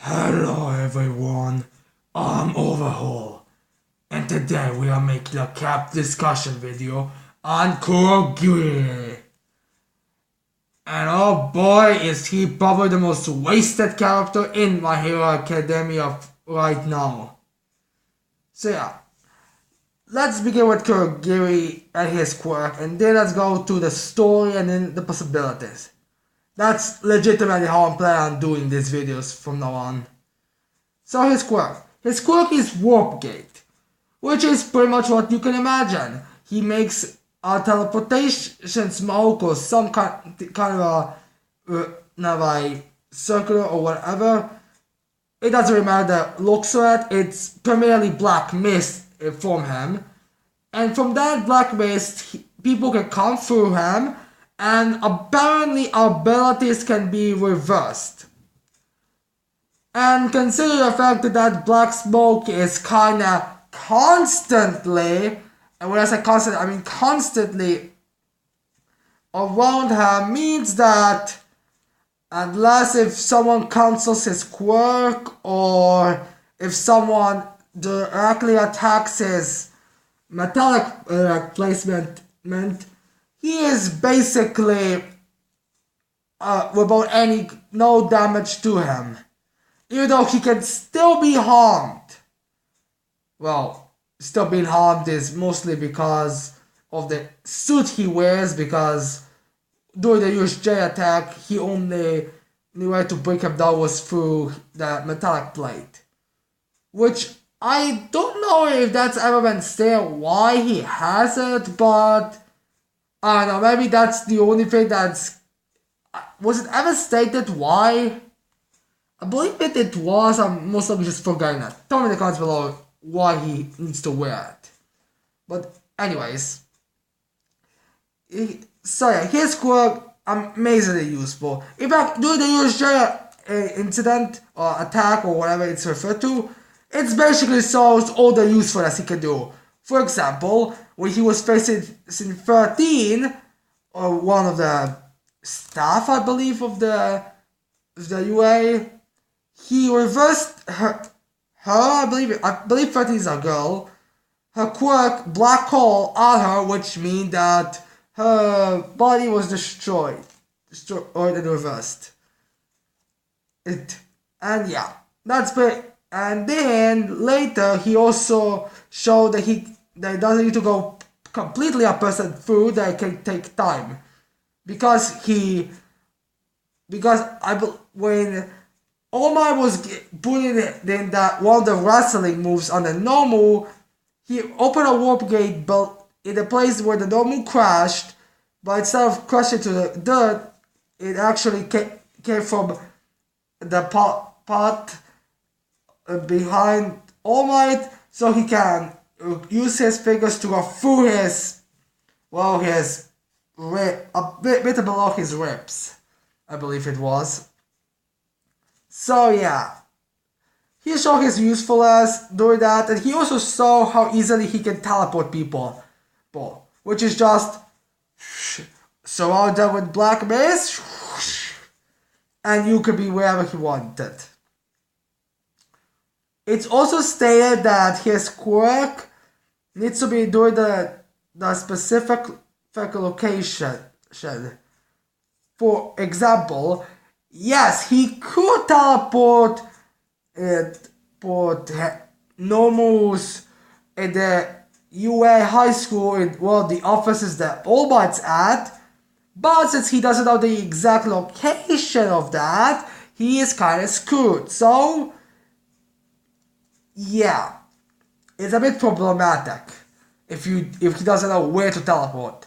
Hello everyone, I'm Overhaul, and today we are making a cap discussion video on Kurogiri. And oh boy, is he probably the most wasted character in My Hero Academia right now. So yeah, let's begin with Kurogiri and his quirk, and then let's go to the story and then the possibilities. That's legitimately how I'm planning on doing these videos from now on. So his quirk. His quirk is Warp Gate, which is pretty much what you can imagine. He makes a teleportation smoke or some kind of a circular or whatever. It doesn't really matter the looks of it. It's primarily black mist from him. And from that black mist, people can come through him, and apparently abilities can be reversed. And consider the fact that black smoke is kinda constantly, and when I say constant, I mean constantly around her, means that unless if someone cancels his quirk or if someone directly attacks his metallic placement, he is basically without no damage to him. Even though he can still be harmed. Well, still being harmed is mostly because of the suit he wears, because during the USJ attack, he only knew way to break him down was through the metallic plate. Which I don't know if that's ever been said why he has it, but I don't know, maybe that's the only thing that's... Was it ever stated why? I believe it was, I'm most likely just forgetting it. Tell me in the comments below why he needs to wear it. But anyways, so yeah, his quirk, amazingly useful. In fact, during the USJ incident or attack or whatever it's referred to, it's basically shows all the usefulness he can do. For example, when he was facing 13, or one of the staff, I believe, of the UA, he reversed her I believe 13 is a girl, her quirk black hole on her, which means that her body was destroyed and reversed. And yeah, that's great. And then later he also showed that that doesn't need to go completely a person through, that it can take time. Because when Omar was putting in that one of the wrestling moves on the normal, he opened a warp gate but in the place where the normal crashed, but instead of crashing to the dirt, it actually came from the pot behind All Might, so he can use his fingers to go through his rib, a bit below his ribs, I believe it was. So yeah, he showed his usefulness doing that, and he also saw how easily he can teleport people, which is just surround them with black mist, and you could be wherever he wanted. It's also stated that his quirk needs to be during the specific location. For example, yes, he could teleport normals in the UA high school in the offices that All Might's at, but since he doesn't know the exact location of that, he is kind of screwed. So yeah, it's a bit problematic if he doesn't know where to teleport.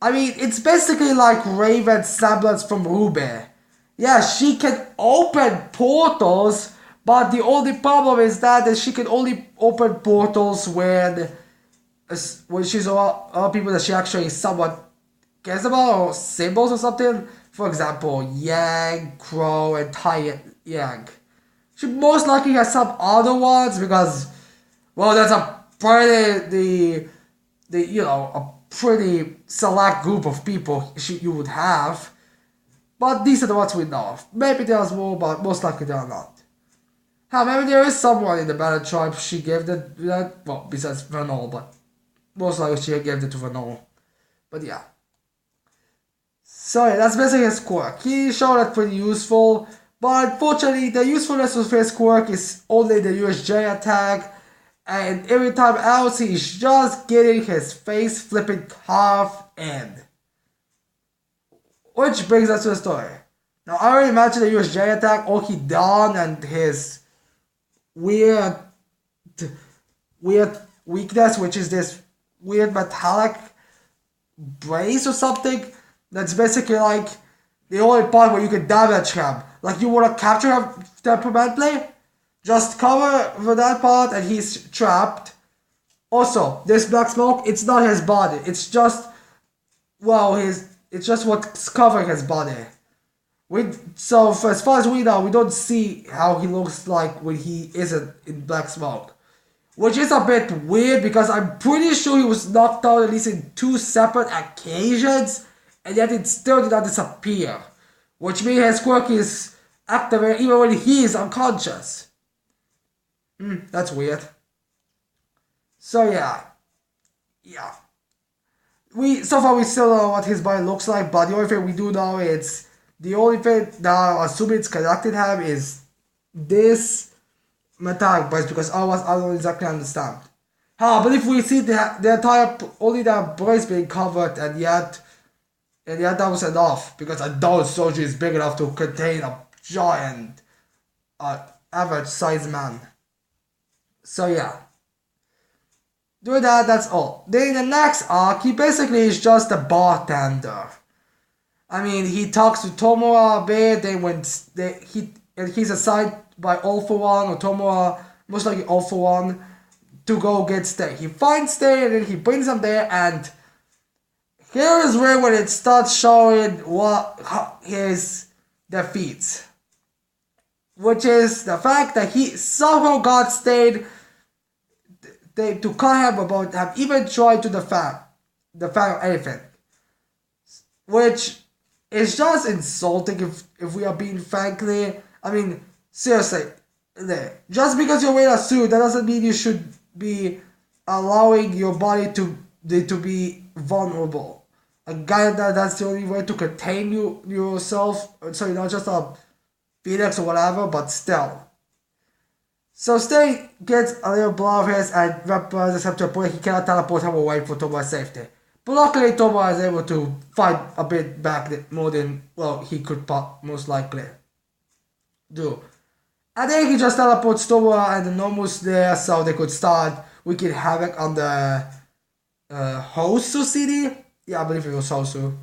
I mean, it's basically like Raven's semblance from Ruby. Yeah, she can open portals, but the only problem is that she can only open portals when she's around people that she actually somewhat cares about, or symbols or something. For example, Yang, Crow, and Tai Yang. She most likely has some other ones because, well, that's a pretty a pretty select group of people you would have. But these are the ones we know of. Maybe there's more, but most likely there are not. Maybe there is someone in the battle tribe she gave that, well, besides Vernol, but most likely she gave it to Vernol. But yeah. So yeah, that's basically his quirk. He showed that pretty useful, but unfortunately the usefulness of his quirk is only the USJ attack, and every time else he's just getting his face flipping half in. Which brings us to the story. Now I already mentioned the USJ attack, all he done and his weird weakness, which is this weird metallic brace or something. That's basically like the only part where you can damage him. Like you want to capture him temperamentally, just cover for that part and he's trapped. Also, this black smoke, it's not his body. It's just, well, it's just what's covering his body. So for as far as we know, we don't see how he looks like when he isn't in black smoke. Which is a bit weird because I'm pretty sure he was knocked out at least in 2 separate occasions, and yet it still did not disappear. Which means his quirk is activated even when he is unconscious. That's weird. So yeah. So far we still don't know what his body looks like, but the only thing we do know is the only thing that I assume it's connected him is this metallic brace, because otherwise I don't exactly understand. But if we see the entire, only the brace being covered, and yet that was enough, because a doll soldier is big enough to contain a giant, average sized man. So yeah. Doing that, that's all. Then in the next arc, he basically is just a bartender. I mean, he talks to Tomura a bit, he's assigned by All For One, or Tomura, most likely All For One, to go get Stay. He finds Stay and then he brings him there, and here is where when it starts showing what his defeats. Which is the fact that he somehow got Stay to cut him about have even tried to defend anything. Which is just insulting if we are being frankly. I mean, seriously, just because you're wearing a suit, that doesn't mean you should be allowing your body to be vulnerable. A guy that's the only way to contain yourself, so you're not just a phoenix or whatever, but still. So Stay gets a little blow of his and represents him to a point he cannot teleport him away for Tomura's safety. But luckily Tomura is able to fight a bit back more than, well, he could most likely do. And then he just teleports Tomura and the Nomus there so they could start wreaking havoc on the Hosu city. Yeah, I believe it was Hosu.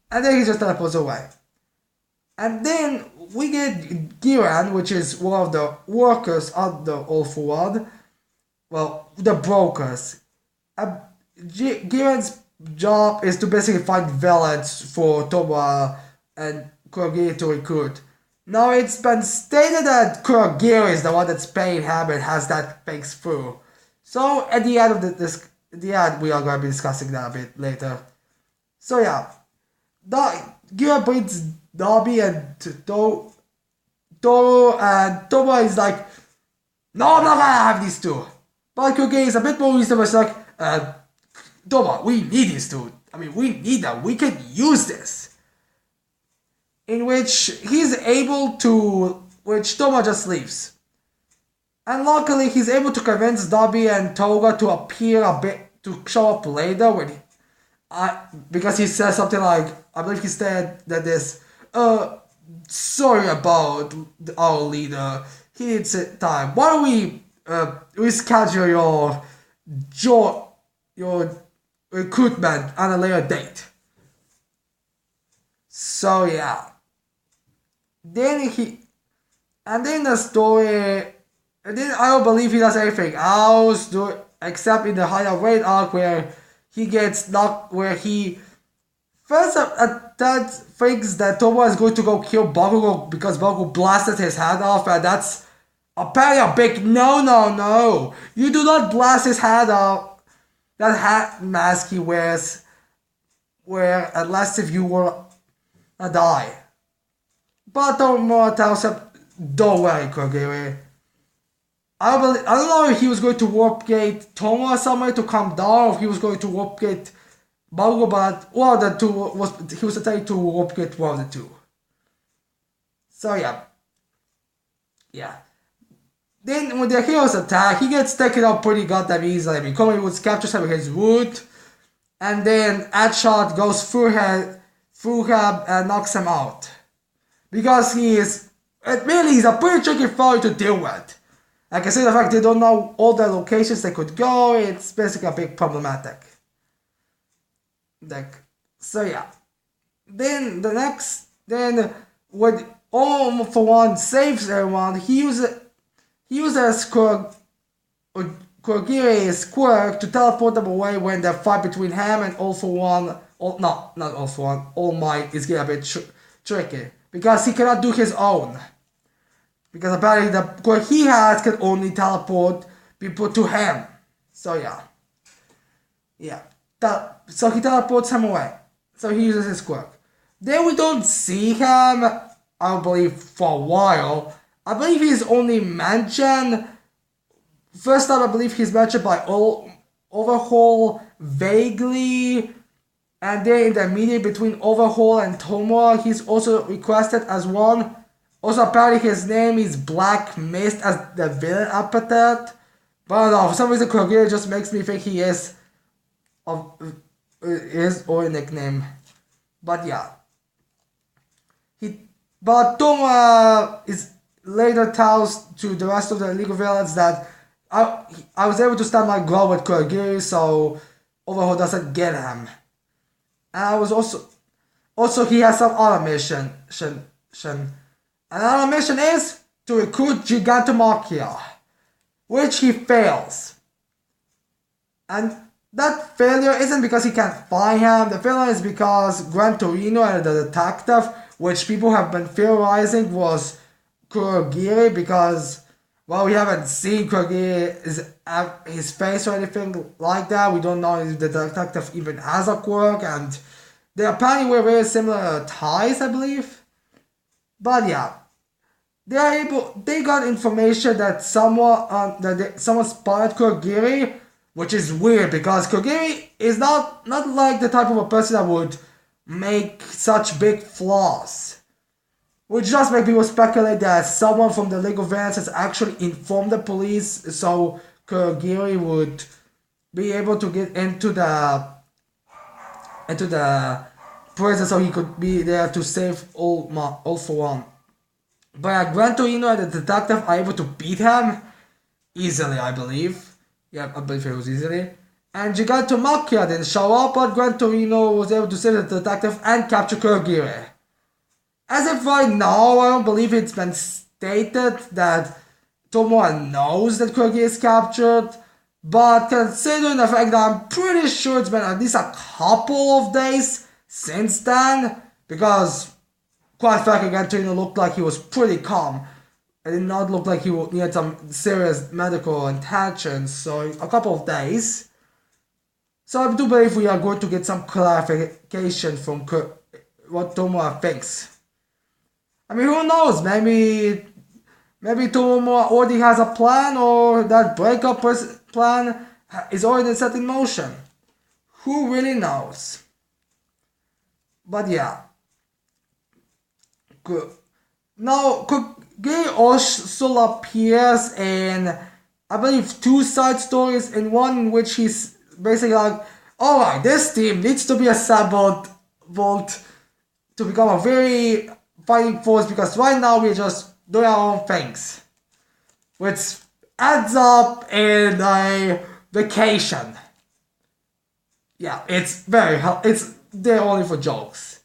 And then he just teleports away. And then we get Giran, which is one of the workers of the All For One. Well, the brokers. Giran's job is to basically find villains for Tomura and Kurogiri to recruit. Now it's been stated that Kurogiri is the one that's paying him and has that things through. So at the end of the end, we are going to be discussing that a bit later. So yeah, Giran brings Dobby and Toru, and Tomura is like, no, I'm not gonna have these two. But Kurogiri is a bit more reasonable. It's like, Tomura, we need these two. I mean, we need them. We can use this. In which he's able to, which Tomura just leaves. And luckily, he's able to convince Dobby and Toga to appear a bit, to show up later when because he says something like, I believe he said that this, sorry about our leader. He needs time. Why don't we reschedule your recruitment on a later date? So yeah. Then the story, and then I don't believe he does anything else except in the higher rate arc where he gets knocked, where he first thinks that Tomura is going to go kill Bakugo because Bakugo blasted his head off, and that's apparently a big no. You do not blast his head off. That hat mask he wears, unless if you were a die. But Tomura tells him, don't worry, Kurogiri. I don't know if he was going to warp gate Tomoe somewhere to come down, or if he was going to warp gate Bakugo, but one of the two he was attempting to warp gate one of the two. So yeah. Then when the heroes attack, he gets taken out pretty goddamn easily. I mean, Komi Woods captures him with his wood, and then Adshot goes through him and knocks him out. Because he's a pretty tricky foe to deal with. Like I said, the fact they don't know all the locations they could go, it's basically a big problematic. So yeah. Then when All For One saves everyone, he uses Kurogiri's quirk to teleport them away when the fight between him and All For One, not All For One, All Might is getting a bit tricky. Because he cannot do his own. Because apparently the quirk he has can only teleport people to him. So yeah. So he teleports him away. So he uses his quirk. Then we don't see him, I believe, for a while. I believe he's only mentioned. First time I believe he's mentioned by Overhaul vaguely. And then in the meeting between Overhaul and Tomoe, he's also requested as one. Also apparently his name is Black Mist as the villain epithet. But I don't know, for some reason Kurogiri just makes me think he is his or nickname. But yeah. But Tomoe is later tells to the rest of the League of Villains that I was able to stand my ground with Kurogiri, so Overhaul doesn't get him. And I was also he has some other mission. And another mission is to recruit Gigantomachia, which he fails. And that failure isn't because he can't find him. The failure is because Gran Torino and the detective, which people have been theorizing was Kurogiri, because, well, we haven't seen Kurogiri his face or anything like that. We don't know if the detective even has a quirk, and they apparently were very similar ties, I believe. But yeah, they got information that someone spotted Kurogiri, which is weird because Kurogiri is not like the type of a person that would make such big flaws. Which just make people speculate that someone from the League of Villains has actually informed the police, so Kurogiri would be able to get into the prison, so he could be there to save All For One. But Gran Torino and the detective are able to beat him easily, I believe. Yeah, I believe it was easily. And Gigantomachia didn't show up, but Gran Torino was able to save the detective and capture Kurogiri. As of right now, I don't believe it's been stated that Tomoe knows that Kurogiri is captured, but considering the fact that I'm pretty sure it's been at least a couple of days since then, because quite frankly, Gran Torino looked like he was pretty calm. It did not look like he needed some serious medical attention, so a couple of days. So I do believe we are going to get some clarification from what Tomoe thinks. I mean, who knows? Maybe Tomoe already has a plan, or that breakup plan is already set in motion. Who really knows? But yeah. Good. Now, Kurogiri also appears in, I believe, 2 side stories, in one in which he's basically like, alright, this team needs to be assembled to become a very fighting force, because right now we're just doing our own things. Which ends up in a vacation. Yeah, it's there only for jokes.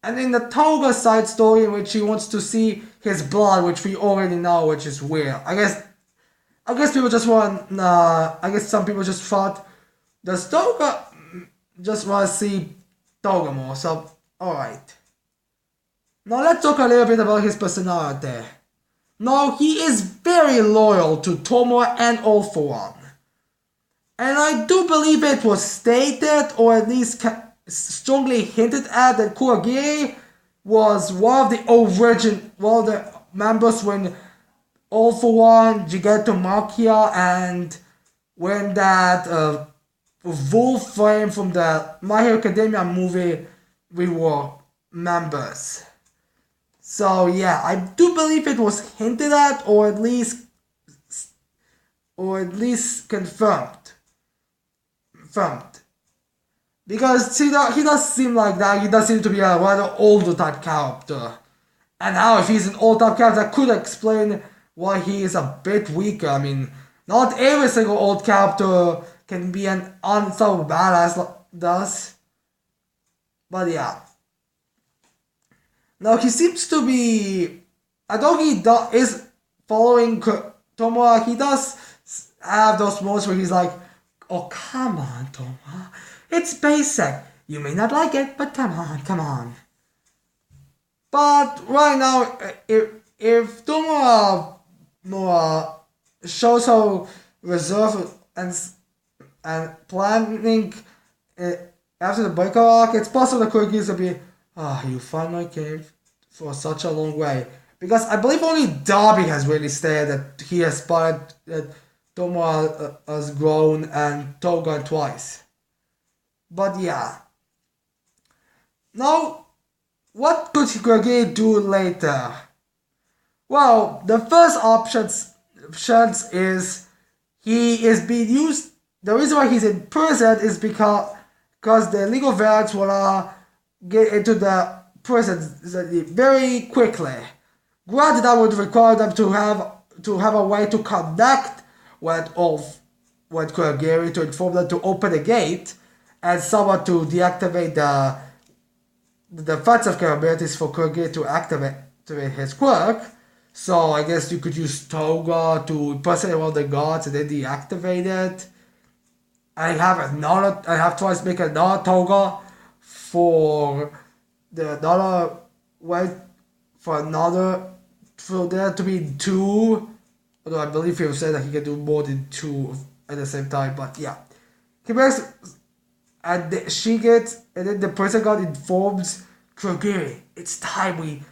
And in the Toga side story, in which he wants to see his blood, which we already know, which is weird. I guess people just want, I guess some people just thought, does Toga just want to see Toga more? So, alright. Now let's talk a little bit about his personality. Now, he is very loyal to Tomoe and All For One. And I do believe it was stated, or at least strongly hinted at, that Kurogiri was one of the members when All for One, Jigeto Makia, and when that Wolf frame from the My Hero Academia movie, we were members. So yeah, I do believe it was hinted at, or at least confirmed. Because he does seem like that. He does seem to be a rather older type character. And now, if he's an old type character, that could explain why he is a bit weaker. I mean, not every single old character can be an unstoppable badass does. But yeah. Now, he seems to be. I know he is following Tomoa. He does have those moments where he's like, oh, come on, Tomoa. It's basic. You may not like it, but come on. But right now, if Tomoa shows how reserved and planning after the breakout arc, it's possible that Kurogiri will be, you finally came for such a long way. Because I believe only Darby has really stated that he has spotted that Tomoa has grown and Toga twice. But yeah. Now, what could Kurogiri do later? Well, the first options is he is being used. The reason why he's in prison is because the legal variants wanna get into the prison very quickly. Granted, that would require them to have a way to connect with Kurogiri to inform them to open the gate, and someone to deactivate the defensive capabilities for Kurogiri to activate his quirk. So I guess you could use Toga to impersonate one of the gods and then deactivate it. I have twice make another Toga for there to be two. Although I believe he said that he can do more than two at the same time, but yeah. He makes, and then the person god informs Kurogiri, it's time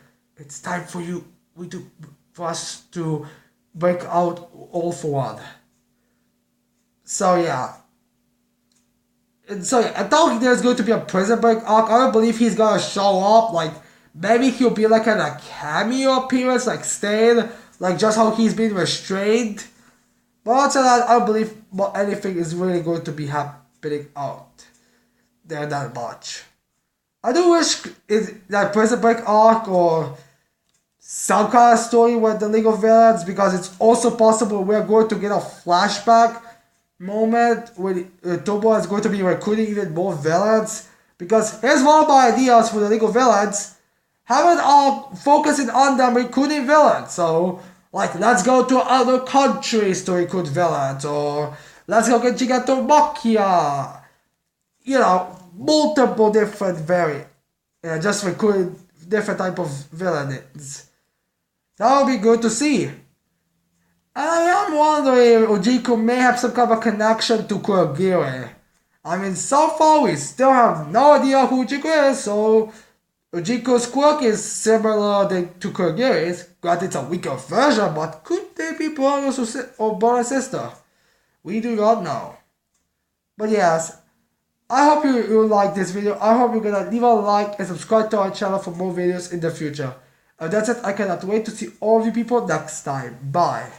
for us to break out All for One. So yeah. And so yeah, I thought there's going to be a prison break arc. I don't believe he's gonna show up. Like, maybe he'll be like in a cameo appearance, like staying, like just how he's been restrained. But outside that, I don't believe anything is really going to be happening out there that much. I do wish that prison break arc or some kind of story with the League of Villains, because it's also possible we're going to get a flashback moment where Tomoa is going to be recruiting even more villains. Because here's one of my ideas for the League of Villains: have it all focusing on them recruiting villains. So, like, let's go to other countries to recruit villains, or let's go get Jigato Makia. You know, multiple different just recruit different type of villains. That would be good to see. I am wondering if Ujiko may have some kind of a connection to Kurogiri. I mean, so far we still have no idea who Ujiko is, so Ujiko's quirk is similar to Kurogiri's. Granted, it's a weaker version, but could they be brothers or brother and sister? We do not know. But yes, I hope you like this video. I hope you're gonna leave a like and subscribe to our channel for more videos in the future. And that's it. I cannot wait to see all of you people next time. Bye.